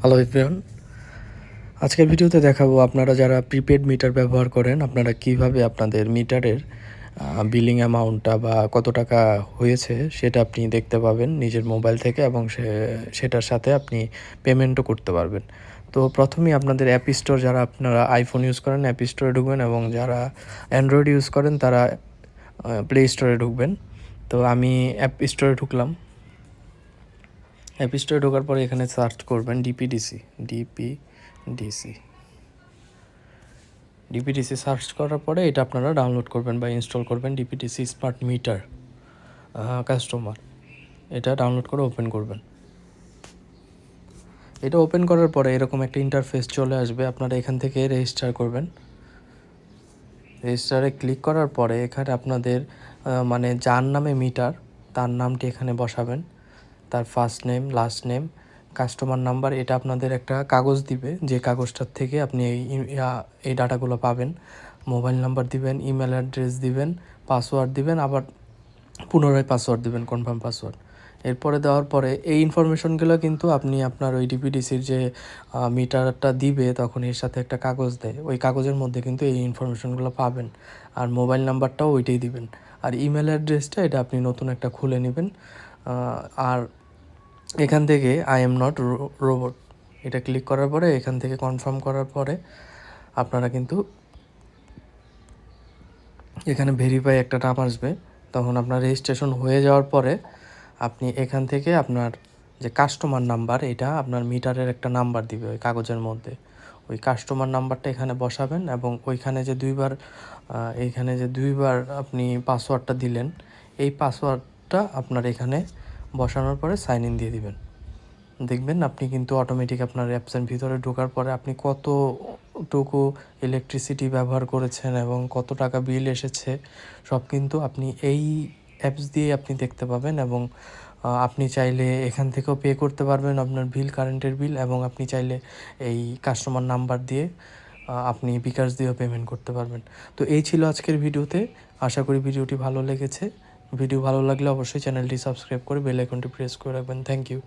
Hello everyone, আজকের ভিডিওতে দেখাবো আপনারা যারা প্রিপেড মিটার ব্যবহার করেন আপনারা কিভাবে আপনাদের মিটারের বিলিং অ্যামাউন্টটা বা কত টাকা হয়েছে সেটা আপনি দেখতে পাবেন নিজের মোবাইল থেকে এবং সেটার সাথে আপনি পেমেন্টও করতে পারবেন। তো প্রথমেই আপনাদের অ্যাপ স্টোর, যারা আপনারা আইফোন ইউজ করেন অ্যাপ স্টোরে ঢুকবেন এবং যারা অ্যান্ড্রয়েড ইউজ করেন তারা প্লে স্টোরে ঢুকবেন। তো আমি অ্যাপ স্টোরে ঢুকলাম। অ্যাপ স্টোরে ঢোকার পরে এখানে সার্চ করবেন ডিপিডিসি সার্চ করার পরে এটা আপনারা ডাউনলোড করবেন বা ইনস্টল করবেন। ডিপিডিসি স্মার্ট মিটার কাস্টমার, এটা ডাউনলোড করে ওপেন করবেন। এটা ওপেন করার পরে এরকম একটা ইন্টারফেস চলে আসবে। আপনারা এখান থেকে রেজিস্টার করবেন। রেজিস্টারে ক্লিক করার পরে এখানে আপনাদের মানে যার নামে মিটার তার নামটি এখানে বসাবেন, তার first name, last name, customer number. এটা আপনাদের একটা কাগজ দিবে, যে কাগজটার থেকে আপনি এই ডাটাগুলো পাবেন। মোবাইল নাম্বার দিবেন, ইমেল অ্যাড্রেস দিবেন, পাসওয়ার্ড দিবেন, আবার পুনরায় পাসওয়ার্ড দিবেন, কনফার্ম পাসওয়ার্ড। এরপরে দেওয়ার পরে এই ইনফরমেশনগুলো কিন্তু আপনি আপনার ওই ডিপিডিসির যে মিটারটা দিবে তখন এর সাথে একটা কাগজ দেয়, ওই কাগজের মধ্যে কিন্তু এই ইনফরমেশনগুলো পাবেন। আর মোবাইল নাম্বারটাও ওইটাই দিবেন। আর ইমেল অ্যাড্রেসটা এটা আপনি নতুন একটা খুলে নেবেন। আর এখান থেকে আই এম নট রোবট এটা ক্লিক করার পরে এখান থেকে কনফার্ম করার পরে আপনারা কিন্তু এখানে ভেরিফাই একটা নাম আসবে। তখন আপনার রেজিস্ট্রেশন হয়ে যাওয়ার পরে আপনি এখান থেকে আপনার যে কাস্টমার নাম্বার, এটা আপনার মিটারের একটা নাম্বার দিবে ওই কাগজের মধ্যে, ওই কাস্টমার নাম্বারটা এখানে বসাবেন এবং ওইখানে যে দুইবার আপনি পাসওয়ার্ডটা দিলেন, এই পাসওয়ার্ডটা আপনার এখানে বসানোর পরে সাইন ইন দিয়ে দিবেন। দেখবেন আপনি কিন্তু অটোমেটিক আপনার অ্যাপসের ভিতরে ঢোকার পরে আপনি কতটুকু ইলেকট্রিসিটি ব্যবহার করেছেন এবং কত টাকা বিল এসেছে সব কিন্তু আপনি এই অ্যাপস দিয়ে আপনি দেখতে পাবেন। এবং আপনি চাইলে এখান থেকেও পে করতে পারবেন আপনার কারেন্টের বিল, এবং আপনি চাইলে এই কাস্টমার নাম্বার দিয়ে আপনি বিকাশ দিয়েও পেমেন্ট করতে পারবেন। তো এই ছিল আজকের ভিডিওতে। আশা করি ভিডিওটি ভালো লেগেছে। ভিডিও ভালো লাগলে অবশ্যই চ্যানেলটি সাবস্ক্রাইব করে বেল আইকনটি প্রেস করে রাখবেন। Thank you.